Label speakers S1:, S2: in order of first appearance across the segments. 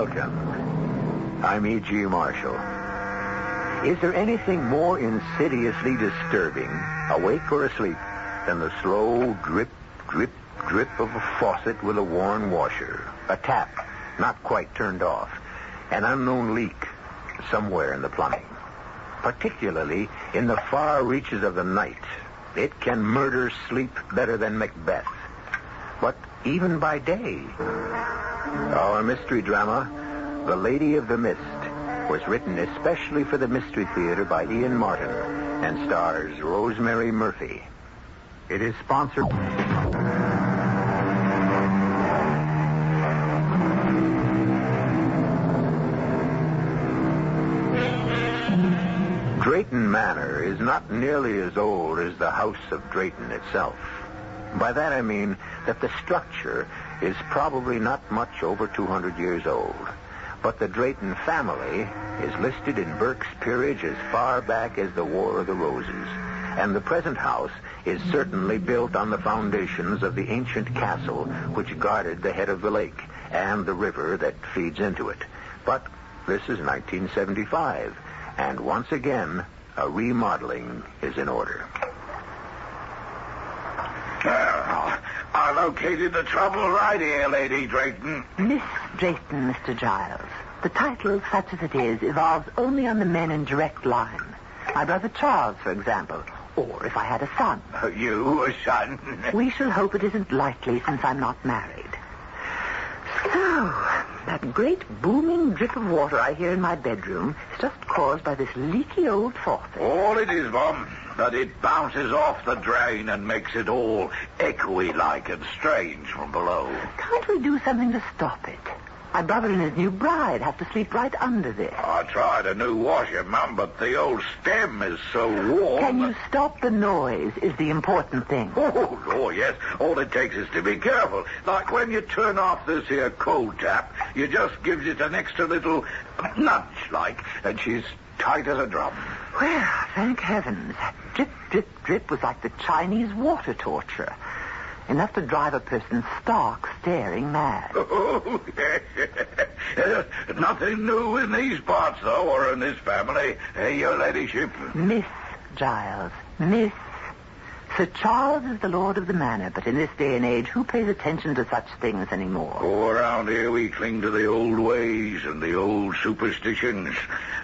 S1: Welcome. I'm E.G. Marshall. Is there anything more insidiously disturbing, awake or asleep, than the slow drip, drip, drip of a faucet with a worn washer, a tap not quite turned off, an unknown leak somewhere in the plumbing? Particularly in the far reaches of the night, it can murder sleep better than Macbeth. But even by day, our mystery drama, The Lady of the Mist, was written especially for the Mystery Theater by Ian Martin and stars Rosemary Murphy. It is sponsored... Drayton Manor is not nearly as old as the House of Drayton itself. By that I mean that the structure is probably not much over 200 years old. But the Drayton family is listed in Burke's Peerage as far back as the War of the Roses. And the present house is certainly built on the foundations of the ancient castle which guarded the head of the lake and the river that feeds into it. But this is 1975, and once again, a remodeling is in order.
S2: I located the trouble right here, Lady Drayton.
S3: Miss Drayton, Mr. Giles. The title, such as it is, evolves only on the men in direct line. My brother Charles, for example. Or if I had a son.
S2: You, a son?
S3: We shall hope it isn't likely since I'm not married. So, that great booming drip of water I hear in my bedroom is just caused by this leaky old faucet.
S2: All it is, Mum, that it bounces off the drain and makes it all echoey-like and strange from below.
S3: Can't we do something to stop it? My brother and his new bride have to sleep right under this.
S2: I tried a new washer, Mum, but the old stem is so warm.
S3: Can you stop the noise is the important thing.
S2: Oh, yes. All it takes is to be careful. Like when you turn off this here cold tap, you just gives it an extra little nudge, like, and she's tight as a drum.
S3: Well, thank heavens. That drip, drip, drip was like the Chinese water torture. Enough to drive a person stark, staring mad.
S2: Oh, yes. Nothing new in these parts, though, or in this family. Hey, your ladyship.
S3: Miss Giles. Miss. Sir Charles is the lord of the manor, but in this day and age, who pays attention to such things anymore?
S2: Oh, around here we cling to the old ways and the old superstitions.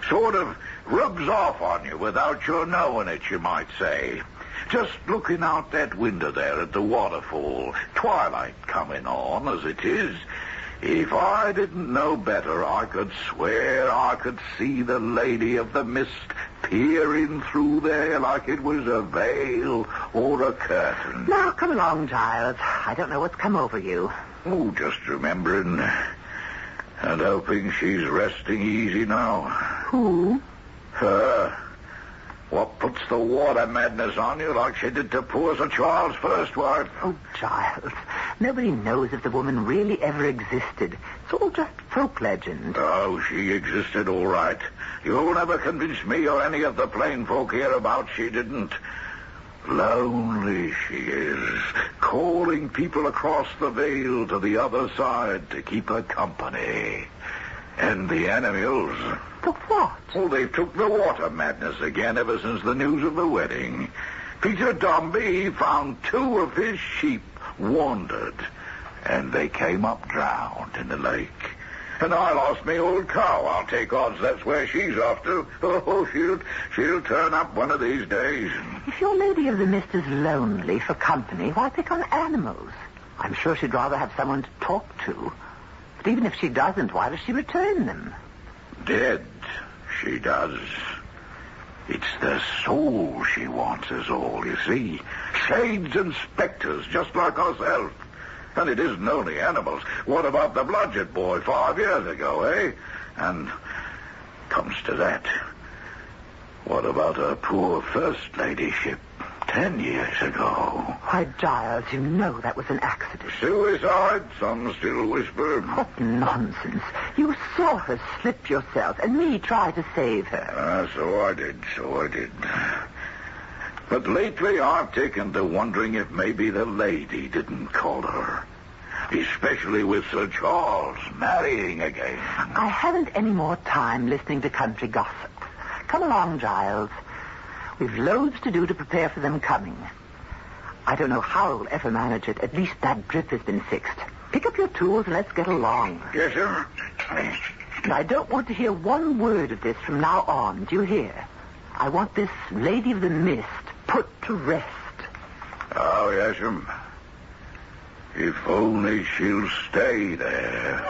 S2: Sort of rubs off on you without your knowing it, you might say. Just looking out that window there at the waterfall, twilight coming on as it is. If I didn't know better, I could swear I could see the Lady of the Mist peering through there like it was a veil or a curtain.
S3: Now, come along, Giles. I don't know what's come over you.
S2: Oh, just remembering and hoping she's resting easy now.
S3: Who?
S2: Her. What puts the water madness on you like she did to poor Sir Charles' first wife?
S3: Oh, Giles, nobody knows if the woman really ever existed. It's all just folk legend.
S2: Oh, she existed all right. You'll never convince me or any of the plain folk hereabouts she didn't. Lonely she is, calling people across the vale to the other side to keep her company. And the animals.
S3: The what?
S2: Well, they've took the water madness again ever since the news of the wedding. Peter Dombey found 2 of his sheep wandered, and they came up drowned in the lake. And I lost me old cow. I'll take odds that's where she's off to. Oh, she'll turn up one of these days.
S3: If your Lady of the Mist is lonely for company, why pick on animals? I'm sure she'd rather have someone to talk to. But even if she doesn't, why does she return them?
S2: Dead, she does. It's their soul she wants is all, you see. Shades and specters, just like ourselves. And it isn't only animals. What about the Blodgett boy 5 years ago, eh? And comes to that, what about her poor first ladyship 10 years ago?
S3: Why, Giles, you know that was an accident.
S2: Suicide, some still whisper.
S3: What nonsense. You saw her slip yourself, and me try to save her.
S2: So I did. But lately I've taken to wondering if maybe the lady didn't call her. Especially with Sir Charles marrying again.
S3: I haven't any more time listening to country gossip. Come along, Giles. We've loads to do to prepare for them coming. I don't know how we'll ever manage it. At least that drip has been fixed. Pick up your tools and let's get along.
S2: Yes, sir.
S3: And I don't want to hear one word of this from now on. Do you hear? I want this Lady of the Mist put to rest.
S2: Oh, yes, sir. If only she'll stay there.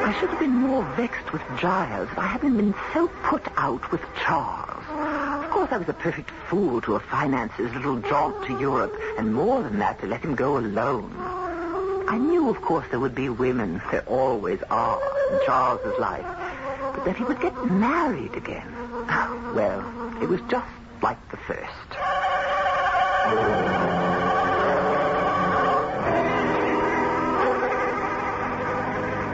S3: I should have been more vexed with Giles if I hadn't been so put out with Charles. Of course, I was a perfect fool to have financed his little jaunt to Europe, and more than that, to let him go alone. I knew, of course, there would be women. There always are in Charles's life. But that he would get married again. Well, it was just like the first.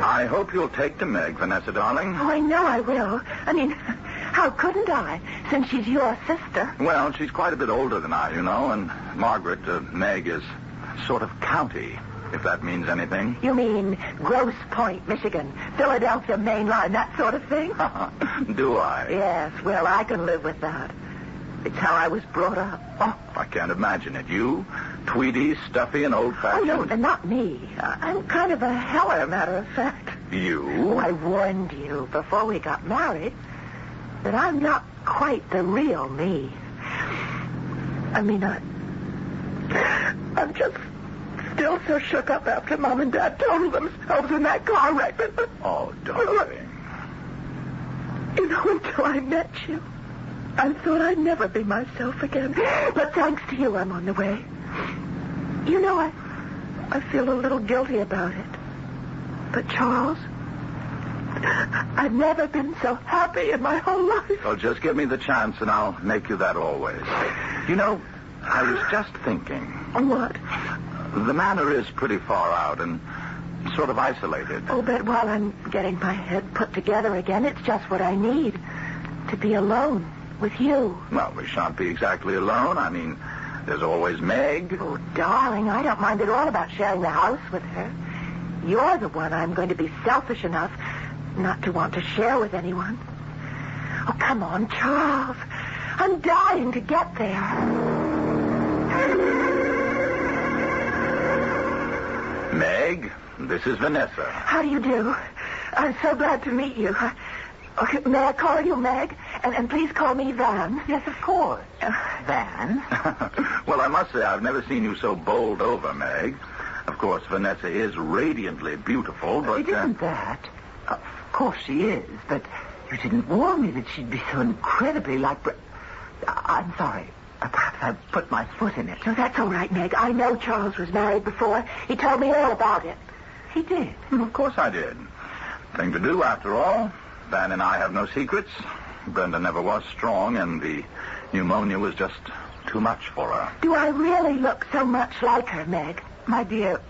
S4: I hope you'll take to Meg, Vanessa, darling.
S3: Oh, I know I will. I mean, how couldn't I, since she's your sister?
S4: Well, she's quite a bit older than I, you know, and Margaret, Meg, is sort of county, if that means anything.
S3: You mean Grosse Pointe, Michigan, Philadelphia Main Line, that sort of thing?
S4: Do I?
S3: Yes, well, I can live with that. It's how I was brought up.
S4: Oh, I can't imagine it. You, Tweedy, stuffy, and old-fashioned.
S3: Oh, no, not me. I'm kind of a heller, matter of fact.
S4: You?
S3: Oh, I warned you before we got married that I'm not quite the real me. I mean, I'm just still so shook up after Mom and Dad totaled themselves in that car wreck.
S4: Oh, darling.
S3: You know, until I met you, I thought I'd never be myself again. But thanks to you, I'm on the way. You know, I feel a little guilty about it. But, Charles, I've never been so happy in my whole life.
S4: Well, just give me the chance, and I'll make you that always. You know, I was just thinking.
S3: What?
S4: The Manor is pretty far out and sort of isolated.
S3: Oh, but while I'm getting my head put together again, it's just what I need. To be alone with you.
S4: Well, we shan't be exactly alone. I mean, there's always Meg.
S3: Oh, darling, I don't mind at all about sharing the house with her. You're the one I'm going to be selfish enough not to want to share with anyone. Oh, come on, Charles. I'm dying to get there.
S4: Meg, this is Vanessa.
S3: How do you do? I'm so glad to meet you. Okay, may I call you Meg? And please call me Van.
S5: Yes, of course. Van?
S4: Well, I must say I've never seen you so bowled over, Meg. Of course, Vanessa is radiantly beautiful, but...
S5: It isn't that. Of course she is, but you didn't warn me that she'd be so incredibly like... I'm sorry. Perhaps I put my foot in it.
S3: No, that's all right, Meg. I know Charles was married before. He told me all about it.
S5: He did?
S4: Of course I did. Thing to do, after all. Van and I have no secrets. Brenda never was strong, and the pneumonia was just too much for her.
S3: Do I really look so much like her, Meg?
S5: My dear,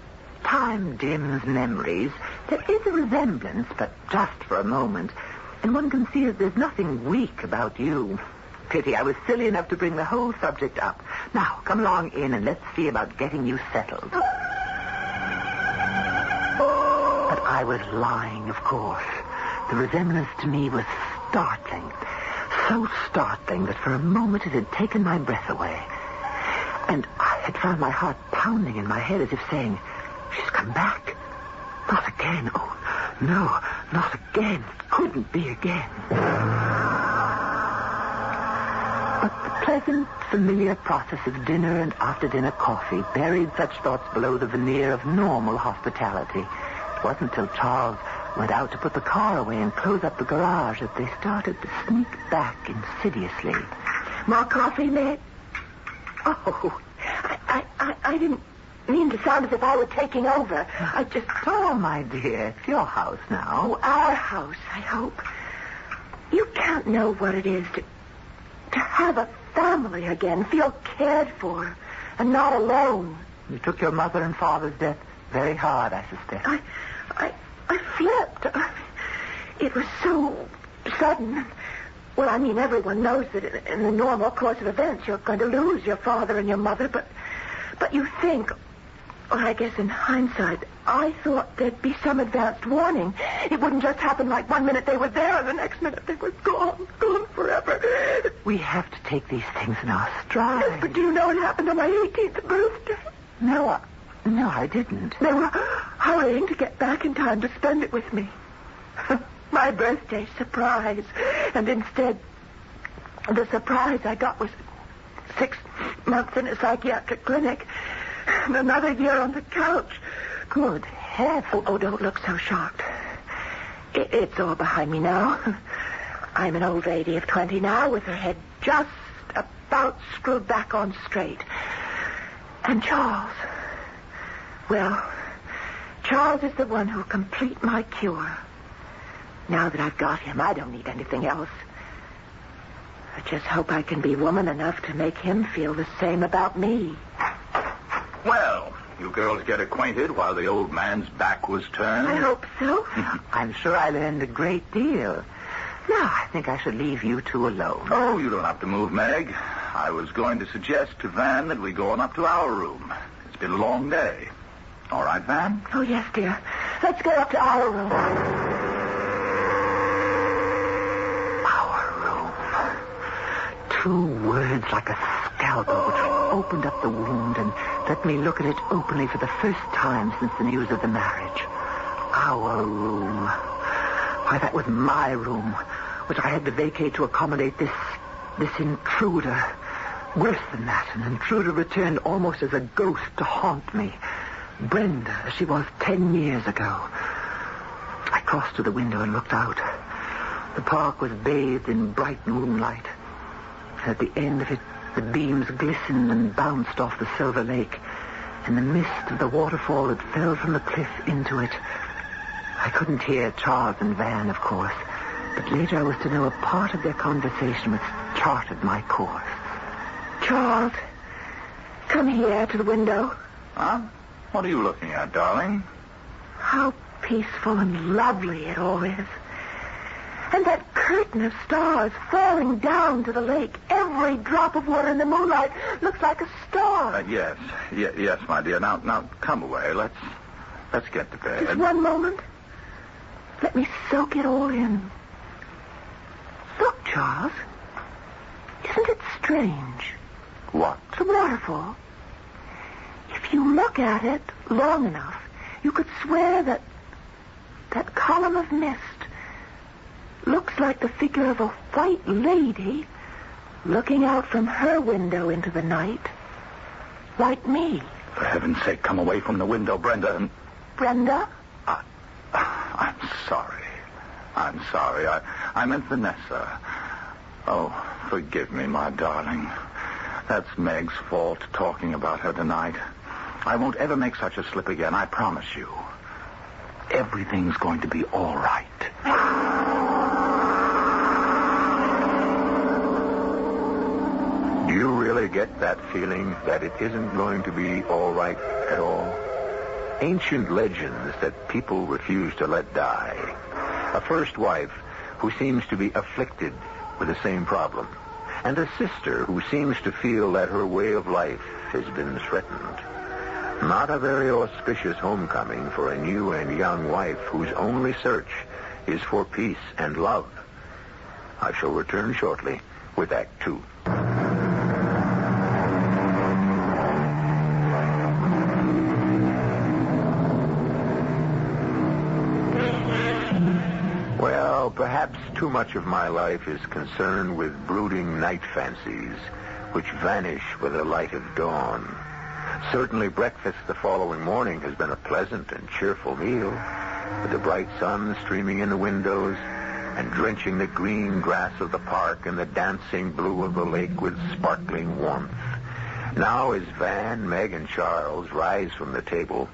S5: time dims memories. There is a resemblance, but just for a moment. And one can see that there's nothing weak about you. Pity I was silly enough to bring the whole subject up. Now, come along in and let's see about getting you settled. But I was lying, of course. The resemblance to me was startling. So startling that for a moment it had taken my breath away. And I had found my heart pounding in my head as if saying, she's come back. Not again. Oh, no, not again. It couldn't be again. But the pleasant, familiar process of dinner and after-dinner coffee buried such thoughts below the veneer of normal hospitality. It wasn't till Charles went out to put the car away and close up the garage that they started to sneak back insidiously.
S3: More coffee, Meg? Oh, I didn't mean to sound as if I were taking over. I just...
S5: Oh, my dear, it's your house now.
S3: Oh, our house, I hope. You can't know what it is to have a family again, feel cared for, and not alone.
S5: You took your mother and father's death very hard, I suspect.
S3: I flipped. It was so sudden. Well, I mean, everyone knows that in the normal course of events you're going to lose your father and your mother, but you think, well, I guess in hindsight, I thought there'd be some advanced warning. It wouldn't just happen like one minute they were there and the next minute they were gone forever.
S5: We have to take these things in our stride.
S3: Yes, but do you know what happened on my 18th birthday?
S5: No, I didn't.
S3: They were hurrying to get back in time to spend it with me. My birthday surprise. And instead, the surprise I got was 6 months in a psychiatric clinic and another year on the couch.
S5: Good heavens.
S3: Oh, don't look so shocked. It's all behind me now. I'm an old lady of 20 now with her head just about screwed back on straight. And Charles. Well, Charles is the one who'll complete my cure. Now that I've got him, I don't need anything else. I just hope I can be woman enough to make him feel the same about me.
S4: Well, you girls get acquainted while the old man's back was turned.
S3: I hope so.
S5: I'm sure I learned a great deal. Now, I think I should leave you two alone.
S4: Oh, you don't have to move, Meg. I was going to suggest to Van that we go on up to our room. It's been a long day. All right, Van?
S3: Oh, yes, dear. Let's go up to our room.
S5: Our room. 2 words like a scalpel which opened up the wound and let me look at it openly for the first time since the news of the marriage. Our room. Why, that was my room, which I had to vacate to accommodate this intruder. Worse than that, an intruder returned almost as a ghost to haunt me. Brenda, as she was 10 years ago. I crossed to the window and looked out. The park was bathed in bright moonlight. At the end of it, the beams glistened and bounced off the silver lake, and the mist of the waterfall that fell from the cliff into it. I couldn't hear Charles and Van, of course, but later I was to know a part of their conversation which charted my course.
S3: Charles, come here to the window.
S4: Huh? What are you looking at, darling?
S3: How peaceful and lovely it all is. And that curtain of stars falling down to the lake. Every drop of water in the moonlight looks like a star.
S4: Yes, my dear. Now, come away. Let's get to bed.
S3: Just one moment. Let me soak it all in. Look, Charles. Isn't it strange?
S4: What?
S3: The waterfall. If you look at it long enough, you could swear that column of mist looks like the figure of a white lady looking out from her window into the night, like me.
S4: For heaven's sake, come away from the window, Brenda.
S3: Brenda?
S4: I'm sorry. I meant Vanessa. Oh, forgive me, my darling. That's Meg's fault, talking about her tonight. I won't ever make such a slip again, I promise you. Everything's going to be all right.
S1: Do you really get that feeling that it isn't going to be all right at all? Ancient legends that people refuse to let die. A first wife who seems to be afflicted with the same problem. And a sister who seems to feel that her way of life has been threatened. Not a very auspicious homecoming for a new and young wife whose only search is for peace and love. I shall return shortly with Act 2. Well, perhaps too much of my life is concerned with brooding night fancies, which vanish with the light of dawn. Certainly breakfast the following morning has been a pleasant and cheerful meal, with the bright sun streaming in the windows and drenching the green grass of the park and the dancing blue of the lake with sparkling warmth. Now, as Van, Meg, and Charles rise from the table...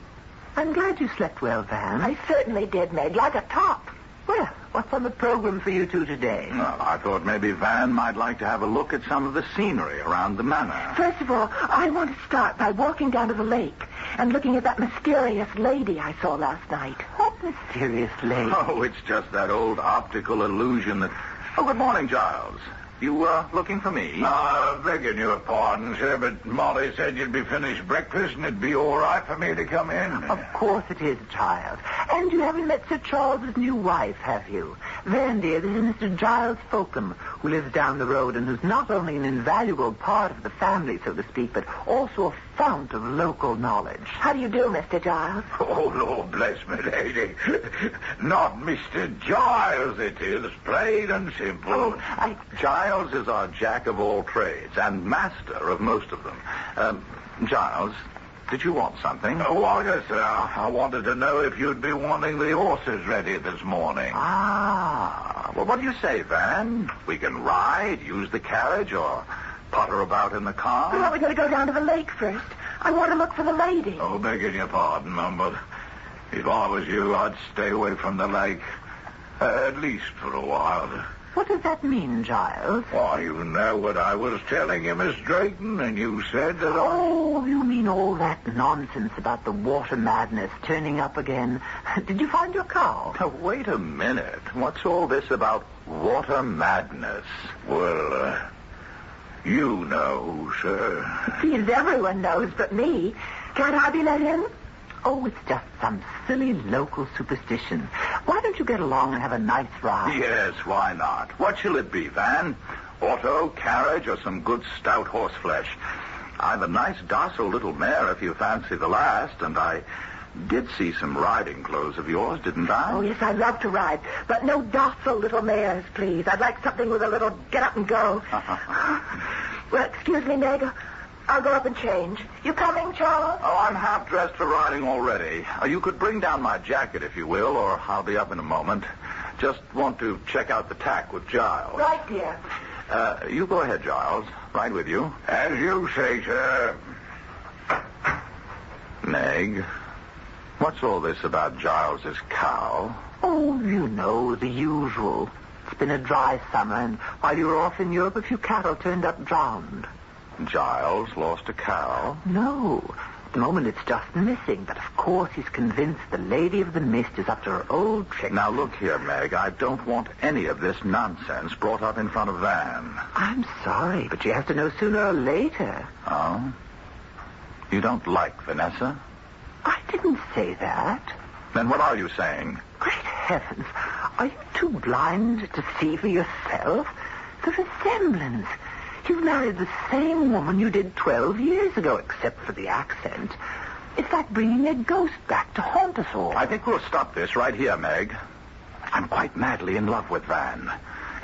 S5: I'm glad you slept well, Van.
S3: I certainly did, Meg, like a top.
S5: Well, what's on the program for you two today?
S4: Well, I thought maybe Van might like to have a look at some of the scenery around the manor.
S3: First of all, I want to start by walking down to the lake and looking at that mysterious lady I saw last night.
S5: What mysterious lady?
S4: Oh, it's just that old optical illusion that Oh, good morning, Giles. You, looking for me?
S2: Begging your pardon, sir, but Molly said you'd be finished breakfast and it'd be all right for me to come in.
S3: Of course it is, child. And you haven't met Sir Charles's new wife, have you? Van, dear, this is Mr. Giles Folkham, who lives down the road and who's not only an invaluable part of the family, so to speak, but also a fount of local knowledge. How do you do, Mr. Giles?
S2: Oh, Lord bless me, lady. Not Mr. Giles, it is, plain and simple.
S3: Oh,
S4: Giles is our jack of all trades and master of most of them. Giles, did you want something?
S2: Well, yes, sir. I wanted to know if you'd be wanting the horses ready this morning.
S4: Well, what do you say, Van? We can ride, use the carriage, or potter about in the car?
S5: Well, we're going to go down to the lake first. I want to look for the lady.
S2: Oh, begging your pardon, Mum, but if I was you, I'd stay away from the lake, at least for a while.
S3: What does that mean, Giles?
S2: Why, you know what I was telling you, Miss Drayton, and you said that
S3: Oh, you mean all that nonsense about the water madness turning up again? Did you find your cow?
S4: Now, wait a minute. What's all this about water madness?
S2: Well, you know, sir.
S5: Seems everyone knows but me. Can't I be let in?
S3: Oh, it's just some silly local superstition. Why don't you get along and have a nice ride?
S4: Yes, why not? What shall it be, Van? Auto, carriage, or some good stout horse flesh? I've a nice docile little mare if you fancy the last, and I did see some riding clothes of yours, didn't I?
S5: Oh, yes, I'd love to ride, but no docile little mares, please. I'd like something with a little get up and go. Well, excuse me, Meg. I'll go up and change. You coming, Charles?
S4: Oh, I'm half dressed for riding already. You could bring down my jacket, if you will, or I'll be up in a moment. Just want to check out the tack with Giles.
S5: Right, dear.
S4: You go ahead, Giles. Right with you.
S2: As you say, sir.
S4: Meg, what's all this about Giles's cow?
S3: Oh, you know, the usual. It's been a dry summer, and while you were off in Europe, a few cattle turned up drowned.
S4: Giles lost a cow?
S3: No. At the moment, it's just missing. But, of course, he's convinced the Lady of the Mist is up to her old trick.
S4: Now, look here, Meg. I don't want any of this nonsense brought up in front of Van.
S3: I'm sorry, but you have to know sooner or later.
S4: Oh? You don't like Vanessa?
S3: I didn't say that.
S4: Then what are you saying?
S3: Great heavens. Are you too blind to see for yourself? The resemblance. You've married the same woman you did 12 years ago, except for the accent. It's like bringing a ghost back to haunt us all.
S4: I think we'll stop this right here, Meg. I'm quite madly in love with Van.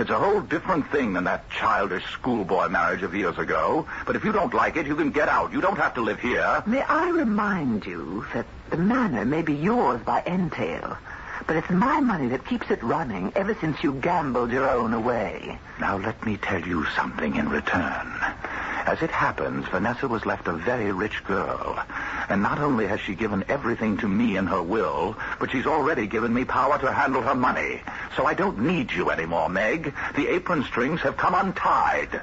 S4: It's a whole different thing than that childish schoolboy marriage of years ago. But if you don't like it, you can get out. You don't have to live here.
S3: May I remind you that the manor may be yours by entail, but it's my money that keeps it running ever since you gambled your own away.
S4: Now, let me tell you something in return. As it happens, Vanessa was left a very rich girl. And not only has she given everything to me in her will, but she's already given me power to handle her money. So I don't need you anymore, Meg. The apron strings have come untied.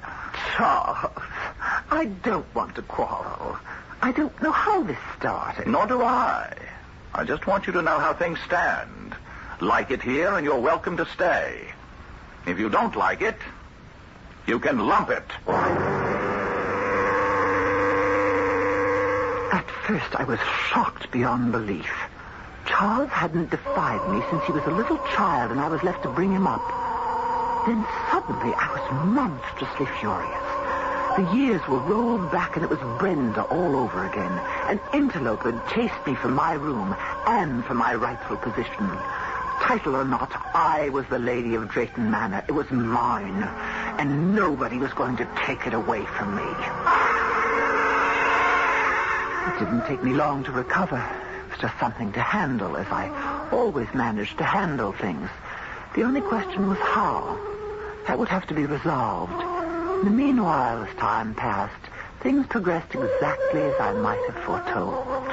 S3: Charles, I don't want to quarrel. I don't know how this started.
S4: Nor do I. I just want you to know how things stand. Like it here, and you're welcome to stay. If you don't like it, you can lump it.
S3: At first, I was shocked beyond belief. Charles hadn't defied me since he was a little child, and I was left to bring him up. Then suddenly, I was monstrously furious. The years were rolled back, and it was Brenda all over again. An interloper had chased me from my room and from my rightful position. Title or not, I was the Lady of Drayton Manor. It was mine, and nobody was going to take it away from me. It didn't take me long to recover. It was just something to handle, as I always managed to handle things. The only question was how. That would have to be resolved. In the meanwhile, as time passed, things progressed exactly as I might have foretold.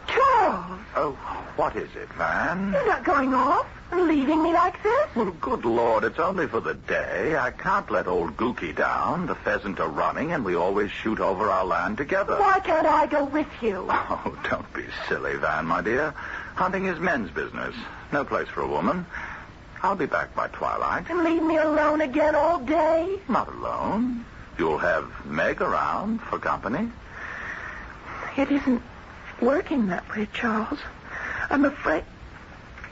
S5: Charles!
S4: Oh, what is it, Van?
S5: You're not going off and leaving me like this?
S4: Well, good Lord, it's only for the day. I can't let old Gookie down. The pheasant are running, and we always shoot over our land together.
S5: Why can't I go with you?
S4: Oh, don't be silly, Van, my dear. Hunting is men's business. No place for a woman. I'll be back by twilight.
S5: And leave me alone again all day?
S4: Not alone. You'll have Meg around for company.
S5: It isn't working that way, Charles. I'm afraid...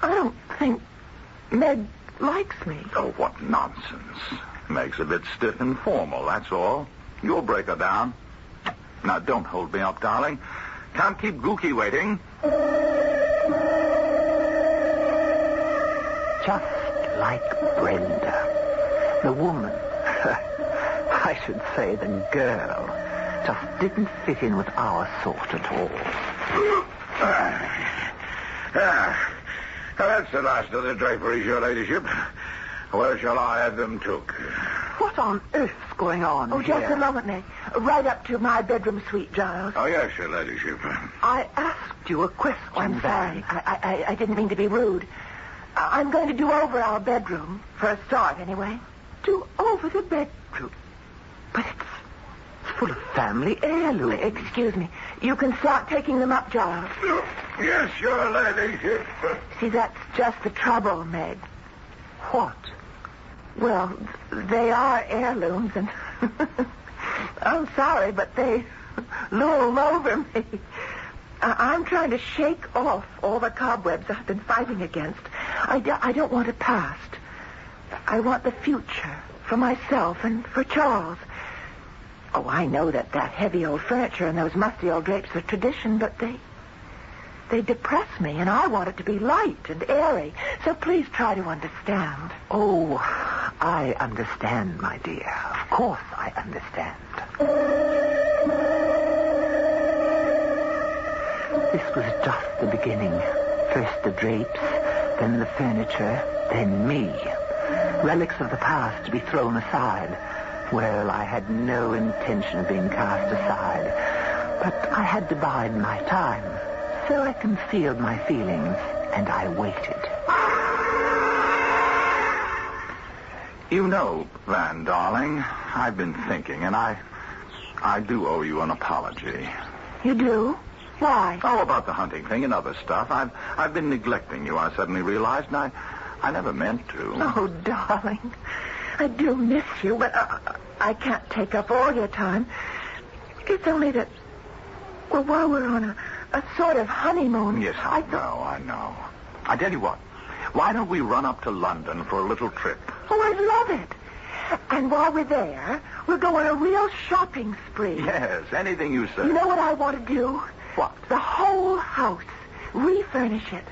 S5: I don't think Meg likes me.
S4: Oh, what nonsense. Meg's a bit stiff and formal, that's all. You'll break her down. Now, don't hold me up, darling. Can't keep Gookie waiting.
S3: Just like Brenda. The woman, I should say the girl, just didn't fit in with our sort at all.
S2: That's the last of the draperies, your ladyship. Where shall I have them took?
S3: What on earth's going on
S5: Oh,
S3: here?
S5: just a moment, Meg. Right up to my bedroom suite, Giles.
S2: Oh, yes, your ladyship.
S3: I asked you a question.
S5: I'm sorry. I didn't mean to be rude. I'm going to do over our bedroom, for a start, anyway.
S3: Do over the bedroom? But it's full of family heirlooms.
S5: Excuse me. You can start taking them up, Giles.
S2: Yes, your ladyship.
S5: See, that's just the trouble, Meg.
S3: What?
S5: Well, they are heirlooms, and I'm sorry, but they loom over me. I'm trying to shake off all the cobwebs I've been fighting against. I don't want a past. I want the future for myself and for Charles. Oh, I know that heavy old furniture and those musty old drapes are tradition, but they depress me, and I want it to be light and airy. So please try to understand.
S3: Oh, I understand, my dear. Of course I understand. This was just the beginning. First the drapes, then the furniture, then me. Relics of the past to be thrown aside. Well, I had no intention of being cast aside, but I had to bide my time. So I concealed my feelings, and I waited.
S4: You know, Van, darling, I've been thinking, and I do owe you an apology.
S5: You do? Why?
S4: Oh, about the hunting thing and other stuff. I've been neglecting you, I suddenly realized, and I never meant to.
S5: Oh, darling, I do miss you, but I can't take up all your time. It's only that, well, while we're on a sort of honeymoon...
S4: Yes, I know. I tell you what, why don't we run up to London for a little trip?
S5: Oh, I'd love it. And while we're there, we'll go on a real shopping spree.
S4: Yes, anything you say.
S5: You know what I want to do?
S4: What?
S5: The whole house. Refurnish it.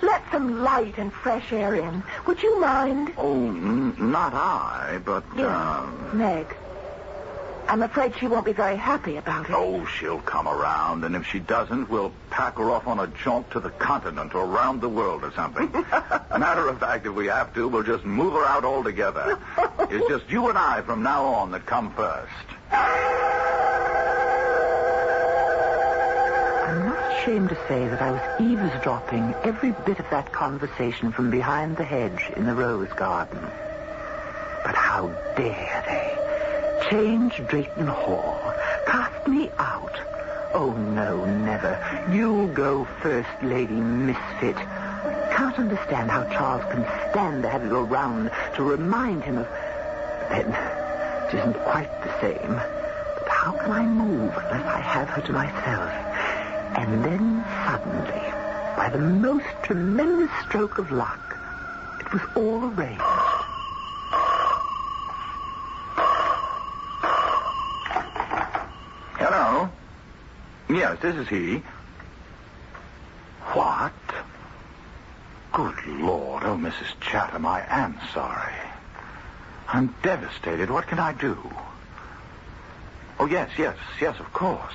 S5: Let some light and fresh air in. Would you mind?
S4: Oh, not I, but...
S5: Meg. I'm afraid she won't be very happy about it.
S4: Oh, she'll come around, and if she doesn't, we'll pack her off on a jaunt to the continent or around the world or something. Matter of fact, if we have to, we'll just move her out altogether. It's just you and I from now on that come first.
S3: I'm not ashamed to say that I was eavesdropping every bit of that conversation from behind the hedge in the rose garden. But how dare they change Drayton Hall, cast me out? Oh, no, never. You go first, Lady Misfit. Can't understand how Charles can stand to have you around to remind him of... Then, it isn't quite the same. But how can I move unless I have her to myself? And then suddenly, by the most tremendous stroke of luck, it was all arranged.
S4: Hello? Yes, this is he. What? Good Lord. Oh, Mrs. Chatham, I am sorry. I'm devastated. What can I do? Oh, yes, of course.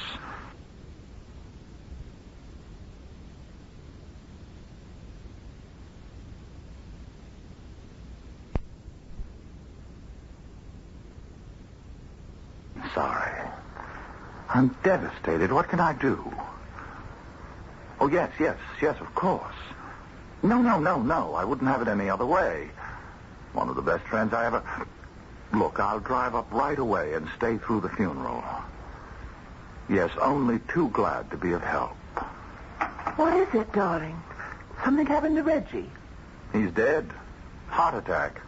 S4: Sorry. I'm devastated. What can I do? Oh, yes, of course. No. I wouldn't have it any other way. One of the best friends I ever... Look, I'll drive up right away and stay through the funeral. Yes, only too glad to be of help.
S5: What is it, darling?
S3: Something happened to Reggie?
S4: He's dead. Heart attack.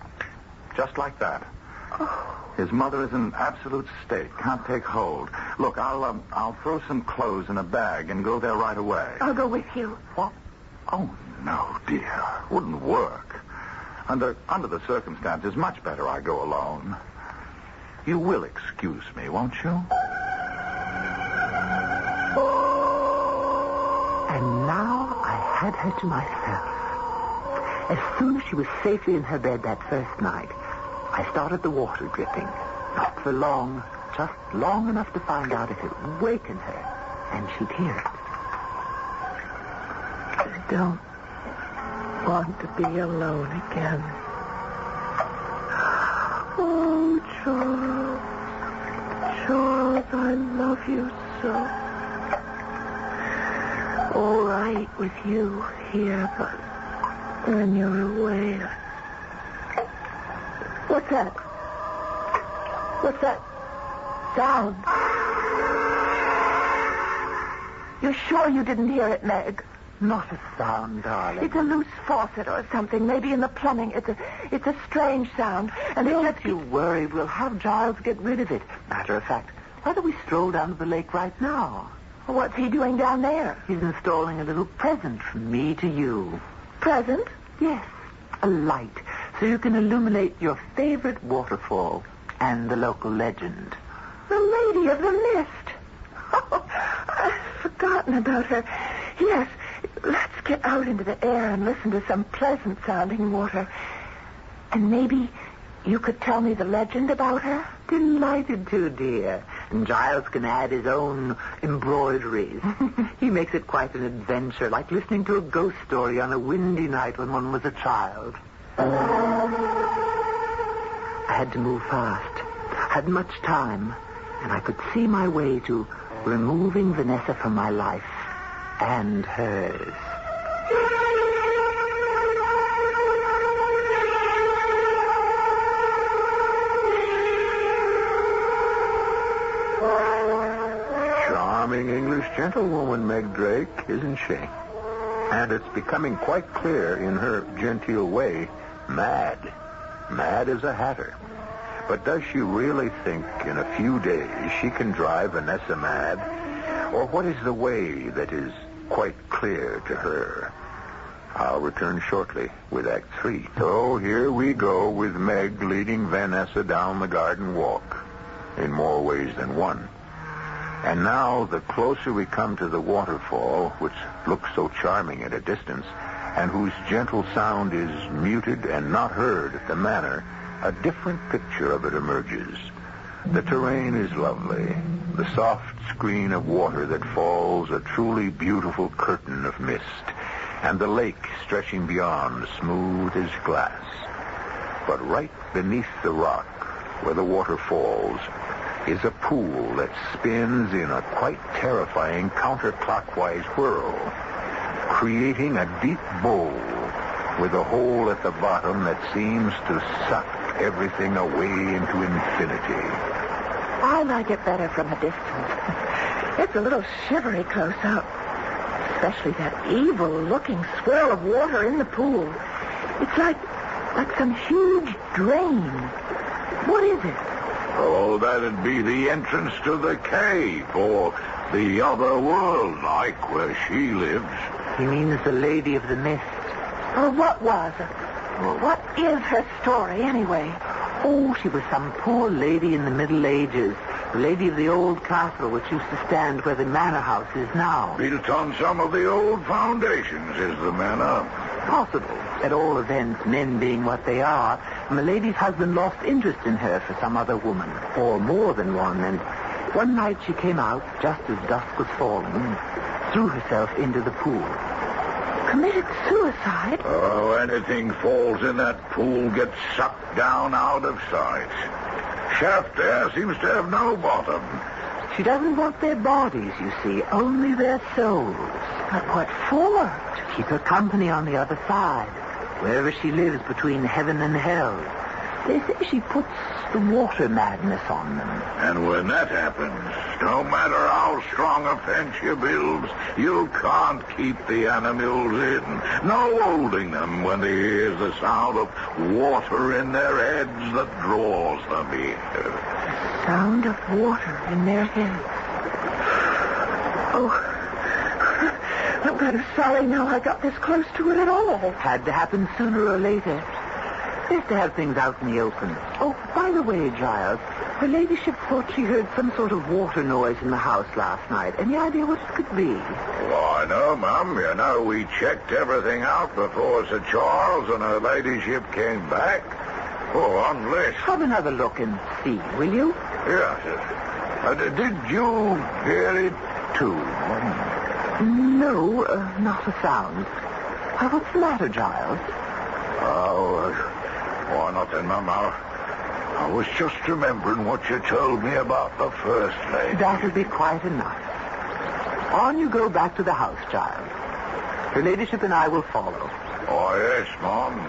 S4: Just like that.
S3: Oh.
S4: His mother is in an absolute state. Can't take hold. Look, I'll throw some clothes in a bag and go there right away.
S3: I'll go with you.
S4: What? Oh, no, dear. Wouldn't work. Under the circumstances, much better I go alone. You will excuse me, won't you?
S3: And now I had her to myself. As soon as she was safely in her bed that first night, I started the water dripping. Not for long, just long enough to find out if it would waken her, and she'd hear it. I don't want to be alone again. Oh, Charles. Charles, I love you so. All right with you here, but when you're away... What's that? What's that sound? You're sure you didn't hear it, Meg?
S5: Not a sound, darling.
S3: It's a loose faucet or something, maybe in the plumbing. It's a strange sound. And
S5: Don't you worry. We'll have Giles get rid of it. Matter of fact, why don't we stroll down to the lake right now?
S3: What's he doing down there?
S5: He's installing a little present from me to you.
S3: Present?
S5: Yes, a light, so you can illuminate your favorite waterfall and the local legend.
S3: The Lady of the Mist. Oh, I've forgotten about her. Yes, let's get out into the air and listen to some pleasant-sounding water. And maybe you could tell me the legend about her?
S5: Delighted to, dear. And Giles can add his own embroideries. He makes it quite an adventure, like listening to a ghost story on a windy night when one was a child. I had to move fast. Had much time, and I could see my way to removing Vanessa from my life and hers.
S1: Charming English gentlewoman, Meg Drake, isn't she? And it's becoming quite clear in her genteel way, mad. Mad as a hatter. But does she really think in a few days she can drive Vanessa mad? Or what is the way that is quite clear to her? I'll return shortly with Act 3. So here we go with Meg leading Vanessa down the garden walk, in more ways than one. And now, the closer we come to the waterfall, which looks so charming at a distance, and whose gentle sound is muted and not heard at the Manor, a different picture of it emerges. The terrain is lovely. The soft screen of water that falls, a truly beautiful curtain of mist, and the lake stretching beyond, smooth as glass. But right beneath the rock, where the water falls, is a pool that spins in a quite terrifying counterclockwise whirl, creating a deep bowl with a hole at the bottom that seems to suck everything away into infinity.
S3: I like it better from a distance. It's a little shivery close up. Especially that evil-looking swirl of water in the pool. It's like some huge drain. What is it?
S2: Oh, that'd be the entrance to the cave, or the other world, like where she lives.
S5: He means the Lady of the Mist.
S3: Or what was it? What is her story, anyway?
S5: Oh, she was some poor lady in the Middle Ages. The lady of the old castle which used to stand where the manor house is now.
S2: Built on some of the old foundations is the manor.
S5: Possible. At all events, men being what they are, my lady's husband lost interest in her for some other woman, or more than one, and one night she came out, just as dusk was falling, and threw herself into the pool.
S3: Committed suicide?
S2: Oh, anything falls in that pool gets sucked down out of sight. Shaft there seems to have no bottom.
S5: She doesn't want their bodies, you see, only their souls.
S3: But what for?
S5: To keep her company on the other side, wherever she lives between heaven and hell. They say she puts the water madness on them.
S2: And when that happens, no matter how strong a fence you build, you can't keep the animals in. No holding them when they hear the sound of water in their heads that draws them in.
S5: Sound of water in their heads. Oh, I'm kind of sorry now I got this close to it at all.
S3: Had to happen sooner or later. Best to have things out in the open. Oh, by the way, Giles, her ladyship thought she heard some sort of water noise in the house last night. Any idea what it could be?
S2: Why, no, Mum. You know, we checked everything out before Sir Charles and her ladyship came back. Oh, unless...
S3: Have another look and see, will you?
S2: Yes. Did you hear it, too?
S3: No, not a sound. What's the matter, Giles?
S2: Oh, nothing, Mum. I was just remembering what you told me about the First Lady.
S3: That'll be quite enough. On you go back to the house, Giles. Her ladyship and I will follow.
S2: Oh, yes, Mum.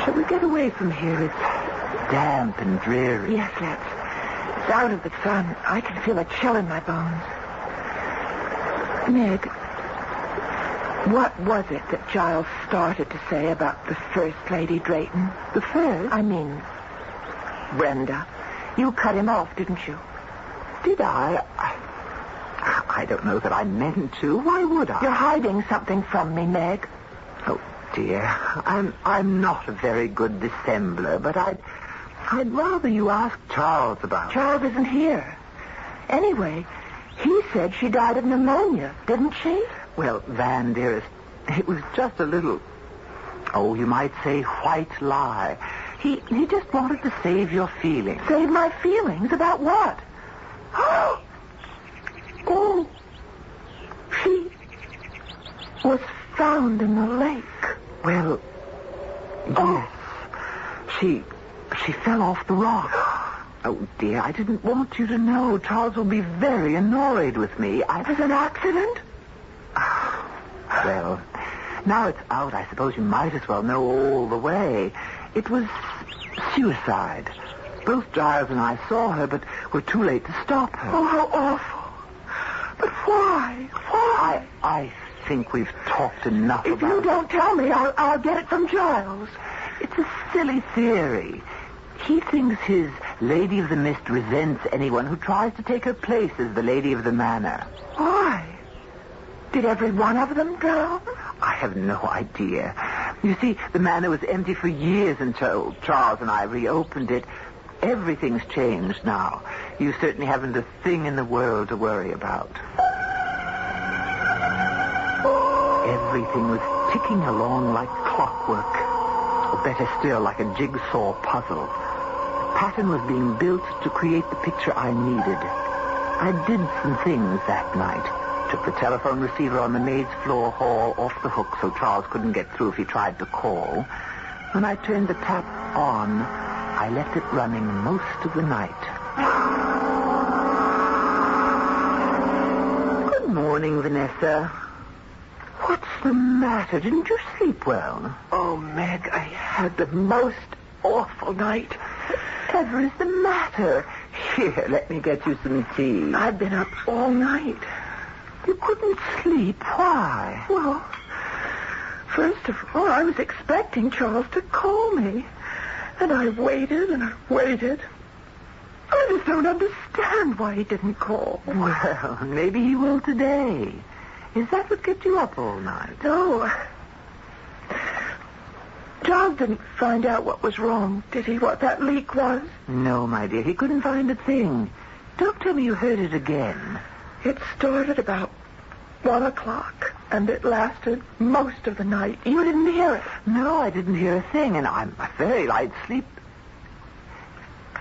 S3: Shall we get away from here? It's damp and dreary.
S5: Yes, let's. It's out of the sun. I can feel a chill in my bones. Meg, what was it that Giles started to say about the First Lady Drayton?
S3: The first?
S5: I mean, Brenda. You cut him off, didn't you?
S3: Did I? I don't know that I meant to. Why would I?
S5: You're hiding something from me, Meg.
S3: Oh, dear. I'm not a very good dissembler, but I'd rather you ask Charles about it.
S5: Charles isn't here. Anyway, he said she died of pneumonia, didn't she?
S3: Well, Van, dearest, it was just a little, you might say white lie. He just wanted to save your feelings.
S5: Save my feelings? About what? Oh, she was found in the lake.
S3: Well, yes. She fell off the rock. Oh, dear, I didn't want you to know. Charles will be very annoyed with me.
S5: It was an accident?
S3: Well, now it's out, I suppose you might as well know all the way. It was suicide. Both Giles and I saw her, but were too late to stop her.
S5: Oh, how awful. But why? Why?
S3: I think we've talked enough about it.
S5: If you don't tell me, I'll get it from Giles.
S3: It's a silly theory. He thinks his Lady of the Mist resents anyone who tries to take her place as the Lady of the Manor.
S5: Why? Did every one of them drown?
S3: I have no idea. You see, the manor was empty for years until Charles and I reopened it. Everything's changed now. You certainly haven't a thing in the world to worry about. Everything was ticking along like clockwork. Or better still, like a jigsaw puzzle. The pattern was being built to create the picture I needed. I did some things that night. Took the telephone receiver on the maid's floor hall off the hook so Charles couldn't get through if he tried to call. When I turned the tap on, I left it running most of the night. Good morning, Vanessa. What's the matter? Didn't you sleep well?
S5: Oh, Meg, I had the most awful night.
S3: Whatever is the matter? Here, let me get you some tea.
S5: I've been up all night.
S3: You couldn't sleep. Why?
S5: Well, first of all, I was expecting Charles to call me. And I waited and I waited. I just don't understand why he didn't call.
S3: Well, maybe he will today. Is that what kept you up all night?
S5: No. Charles didn't find out what was wrong, did he? What that leak was?
S3: No, my dear. He couldn't find a thing. Don't tell me you heard it again.
S5: It started about 1 o'clock, and it lasted most of the night. You didn't hear it?
S3: No, I didn't hear a thing, and I'm a very light sleep.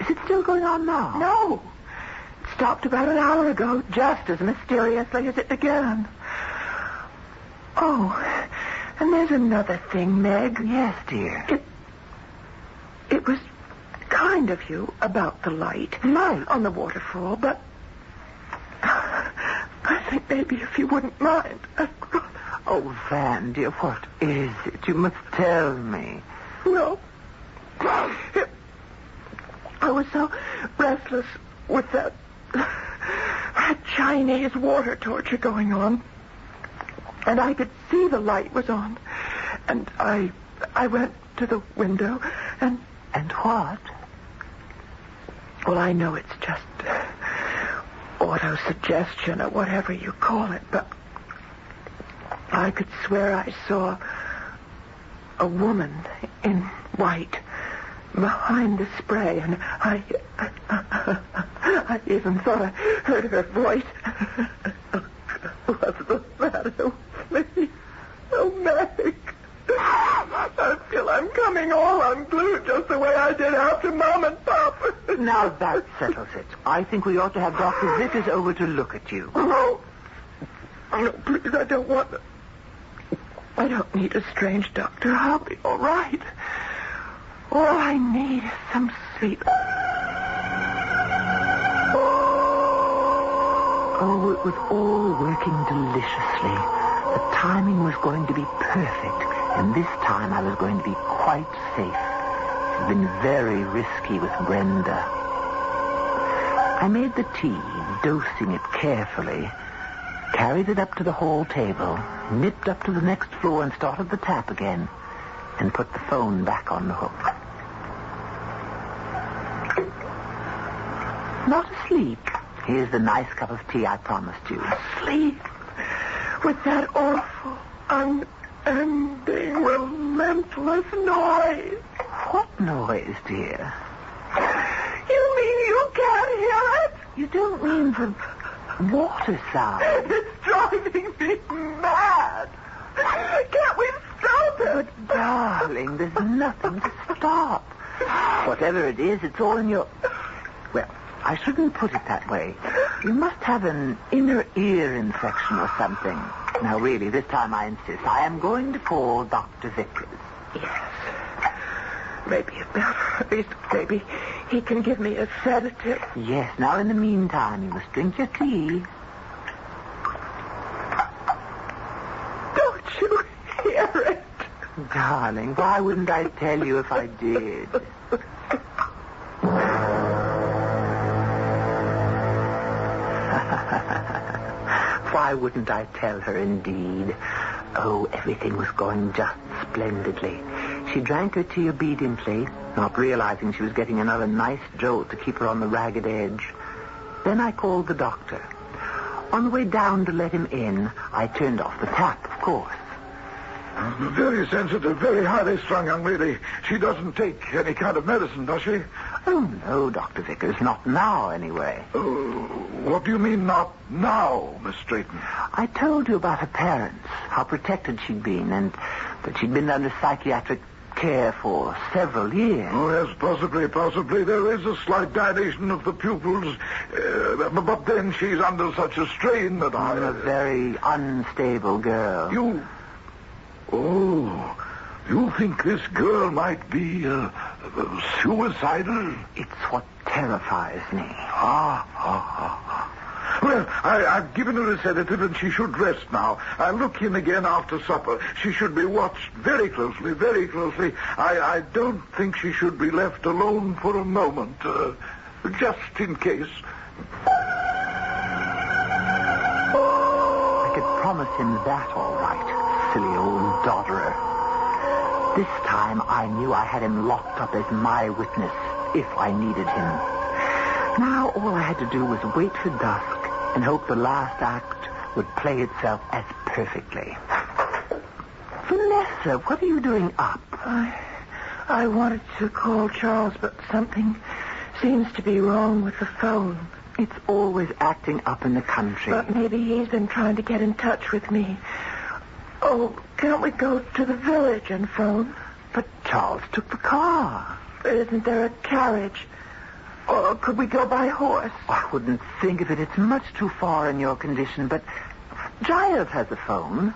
S3: Is it still going on now?
S5: No. It stopped about an hour ago, just as mysteriously as it began. Oh, and there's another thing, Meg.
S3: Yes, dear.
S5: It was kind of you about the light.
S3: Light?
S5: On the waterfall, but I think maybe if you wouldn't mind.
S3: Oh, Van, dear, what is it? You must tell me.
S5: No.
S3: was so restless with that Chinese water torture going on. And I could see the light was on. And I went to the window and...
S5: And what?
S3: Well, I know it's just autosuggestion or whatever you call it, but I could swear I saw a woman in white behind the spray, and I even thought I heard her voice. What's the matter with me? Oh, Meg. I feel I'm coming all unglued just the way I did after Mom and Pop.
S5: Now that settles it. I think we ought to have Dr. Vickers over to look at you.
S3: Oh, no, please, I don't want to. I don't need a strange doctor. I'll be all right. All I need is some sleep.
S5: Oh, it was all working deliciously. The timing was going to be perfect, and this time I was going to be quite safe. It's been very risky with Brenda. I made the tea, dosing it carefully, carried it up to the hall table, nipped up to the next floor and started the tap again, and put the phone back on the hook. Not asleep. Here's the nice cup of tea I promised you.
S3: Sleep with that awful, unending, relentless noise.
S5: What noise, dear?
S3: You mean you can't hear it?
S5: You don't mean the water sound?
S3: It's driving me mad. Can't we stop it?
S5: But, darling, there's nothing to stop. Whatever it is, it's all in your... Well, I shouldn't put it that way. You must have an inner ear infection or something. Now, really, this time I insist. I am going to call Dr. Vickers.
S3: Yes. Maybe it better. At least maybe he can give me a sedative.
S5: Yes, now in the meantime, you must drink your tea.
S3: Don't you hear it?
S5: Darling, why wouldn't I tell you if I did? Why wouldn't I tell her, indeed? Oh, everything was going just splendidly. She drank her tea obediently, not realizing she was getting another nice jolt to keep her on the ragged edge. Then I called the doctor. On the way down to let him in, I turned off the tap, of course.
S2: Very sensitive, very highly strung young lady. She doesn't take any kind of medicine, does she?
S5: Oh, no, Dr. Vickers, not now, anyway.
S2: What do you mean, not now, Miss Drayton?
S5: I told you about her parents, how protected she'd been, and that she'd been under psychiatric care for several years.
S2: Oh, yes, possibly. There is a slight dilation of the pupils, but then she's under such a strain that
S5: I'm a very unstable girl.
S2: You think this girl might be suicidal?
S5: It's what terrifies me.
S2: Well, I've given her a sedative and she should rest now. I'll look in again after supper. She should be watched very closely, very closely. I don't think she should be left alone for a moment, just in case.
S5: I could promise him that, all right. Silly old dodderer. This time I knew I had him locked up as my witness if I needed him. Now all I had to do was wait for dusk and hope the last act would play itself as perfectly. Vanessa, what are you doing up?
S3: I wanted to call Charles, but something seems to be wrong with the phone.
S5: It's always acting up in the country.
S3: But maybe he's been trying to get in touch with me. Oh, can't we go to the village and phone?
S5: But Charles took the car.
S3: Isn't there a carriage? Or could we go by horse?
S5: I wouldn't think of it. It's much too far in your condition, but Giles has a phone.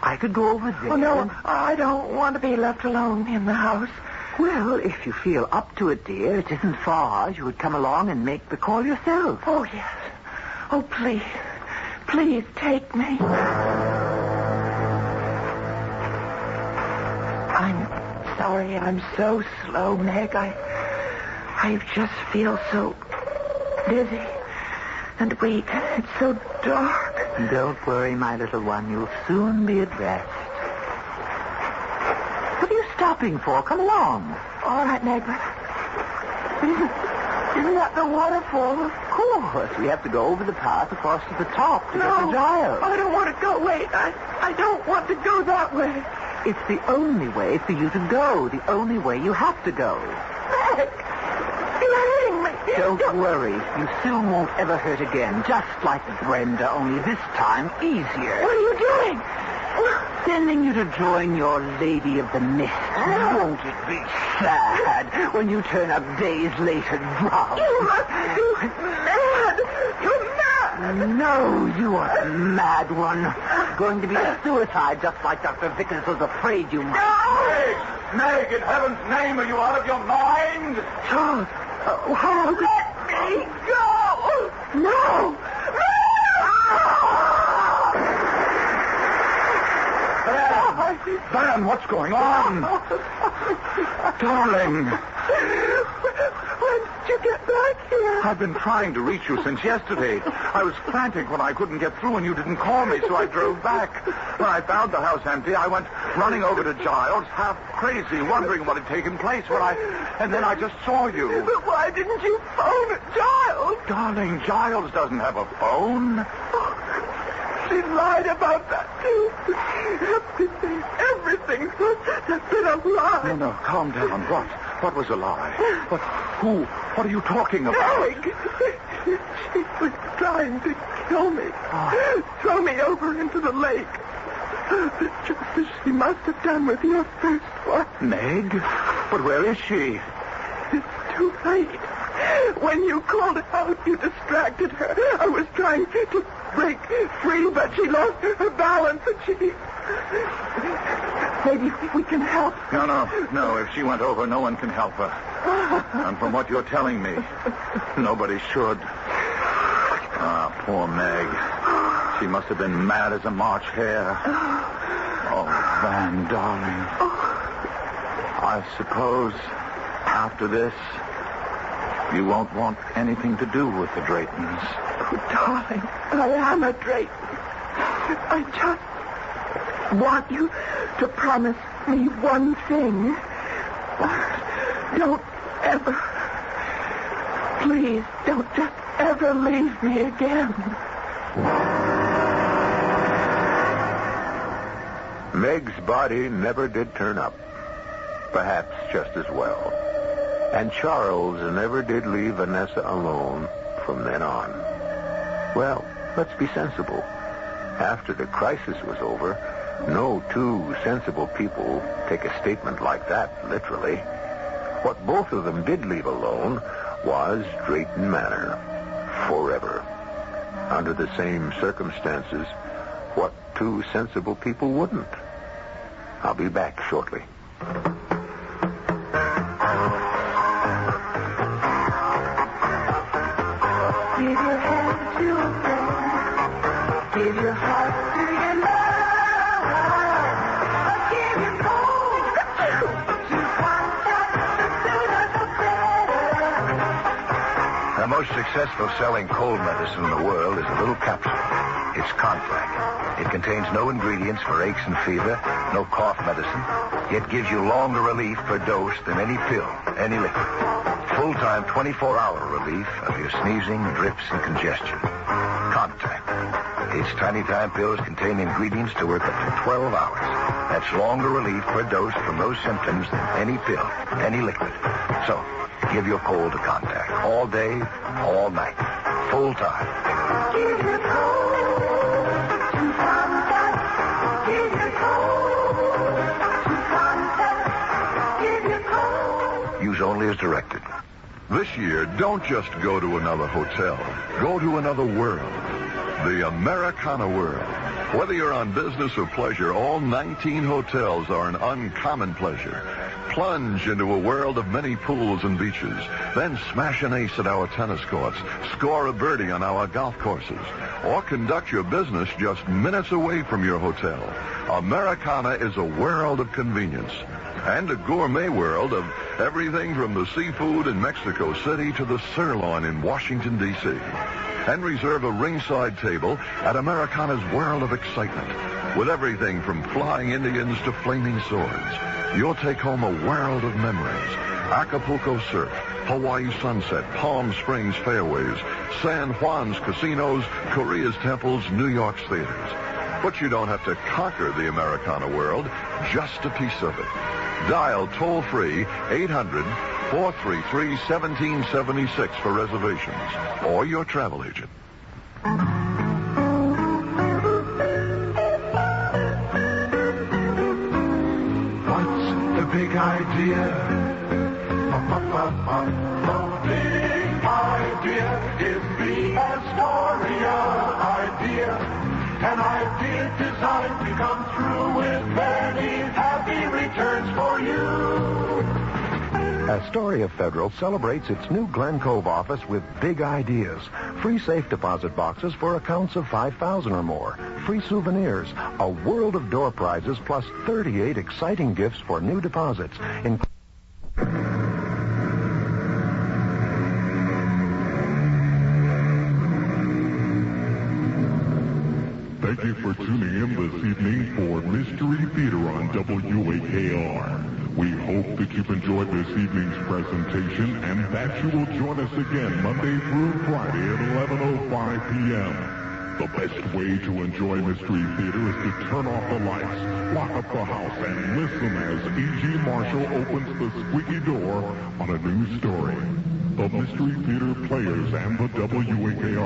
S5: I could go over there.
S3: Oh, no, I don't want to be left alone in the house.
S5: Well, if you feel up to it, dear, it isn't far. You would come along and make the call yourself.
S3: Oh, yes. Oh, please. Please take me. I'm sorry I'm so slow, Meg.
S5: I just feel so dizzy and weak. It's so dark.
S3: Don't worry, my little one. You'll soon be at rest. What are you stopping for? Come along.
S5: All right, Meg. Isn't that the waterfall?
S3: Of course. We have to go over the path across to the top to get the Giles.
S5: I don't want to go. Wait. I don't want to go that way.
S3: It's the only way for you to go. The only way you have to go.
S5: Meg! You're hurting me.
S3: Don't worry. You soon won't ever hurt again. Just like Brenda, only this time easier.
S5: What are you doing?
S3: Sending you to join your Lady of the Mist. Won't it be sad when you turn up days later drunk?
S5: You must be mad. You're mad.
S3: No, you are the mad one. Going to be a suicide just like Dr. Vickers was afraid you might.
S4: No! Meg, in heaven's name, are you out of your mind?
S3: Charles, how?
S5: Let me go.
S3: No!
S4: Van, what's going on? Darling.
S5: When did you get back here?
S4: I've been trying to reach you since yesterday. I was frantic when I couldn't get through and you didn't call me, so I drove back. When I found the house empty, I went running over to Giles, half crazy, wondering what had taken place. And then I just saw you.
S5: But why didn't you phone Giles?
S4: Darling, Giles doesn't have a phone.
S5: She lied about that, too. Everything has been a lie.
S4: No, calm down. What was a lie? Who? What are you talking about?
S5: Meg! She was trying to kill me. Throw me over into the lake. Just as she must have done with your first wife.
S4: Meg? But where is she?
S5: It's too late. When you called out, you distracted her. I was trying to break free, but she lost her balance and she... Maybe we can help.
S4: No. If she went over, no one can help her. And from what you're telling me, nobody should. Ah, poor Meg. She must have been mad as a March hare. Oh, Van, darling. I suppose after this, you won't want anything to do with the Draytons.
S5: Oh, darling, I am a Drayton. I just want you to promise me one thing. Don't ever, please, don't just ever leave me again.
S1: Meg's body never did turn up. Perhaps just as well. And Charles never did leave Vanessa alone from then on. Well, let's be sensible. After the crisis was over, no two sensible people take a statement like that literally. What both of them did leave alone was Drayton Manor. Forever. Under the same circumstances, what two sensible people wouldn't? I'll be back shortly.
S5: Give your hand to a friend. Give your heart to your love. Give your soul to contact. The sooner the better.
S2: The most successful selling cold medicine in the world is a little capsule. It's Contact. It contains no ingredients for aches and fever, no cough medicine, yet gives you longer relief per dose than any pill, any liquid. Full-time 24-hour relief of your sneezing, drips, and congestion. Contact. Its tiny time pills contain ingredients to work up to 12 hours. That's longer relief per dose from those symptoms than any pill, any liquid. So, give your cold to Contact. All day, all night. Full-time.
S5: Give your cold to contact. Give your cold to contact. Give your cold.
S2: Use only as directed.
S6: This year, don't just go to another hotel. Go to another world. The Americana world. Whether you're on business or pleasure, all 19 hotels are an uncommon pleasure. Plunge into a world of many pools and beaches. Then smash an ace at our tennis courts. Score a birdie on our golf courses. Or conduct your business just minutes away from your hotel. Americana is a world of convenience. And a gourmet world of everything from the seafood in Mexico City to the sirloin in Washington, D.C. And reserve a ringside table at Americana's World of Excitement. With everything from flying Indians to flaming swords, you'll take home a world of memories. Acapulco surf, Hawaii sunset, Palm Springs fairways, San Juan's casinos, Korea's temples, New York's theaters. But you don't have to conquer the Americana world, just a piece of it. Dial toll-free 800-433-1776 for reservations or your travel agent.
S7: What's the big idea? The big idea is the Astoria idea. An idea designed to come through with many happy returns for you.
S8: Astoria Federal celebrates its new Glen Cove office with big ideas. Free safe deposit boxes for accounts of $5,000 or more. Free souvenirs. A world of door prizes plus 38 exciting gifts for new deposits.
S9: Thank you for tuning in this evening for Mystery Theater on WAKR. We hope that you've enjoyed this evening's presentation and that you will join us again Monday through Friday at 11:05 p.m. The best way to enjoy Mystery Theater is to turn off the lights, lock up the house, and listen as E.G. Marshall opens the squeaky door on a new story. The Mystery Theater players and the WAKR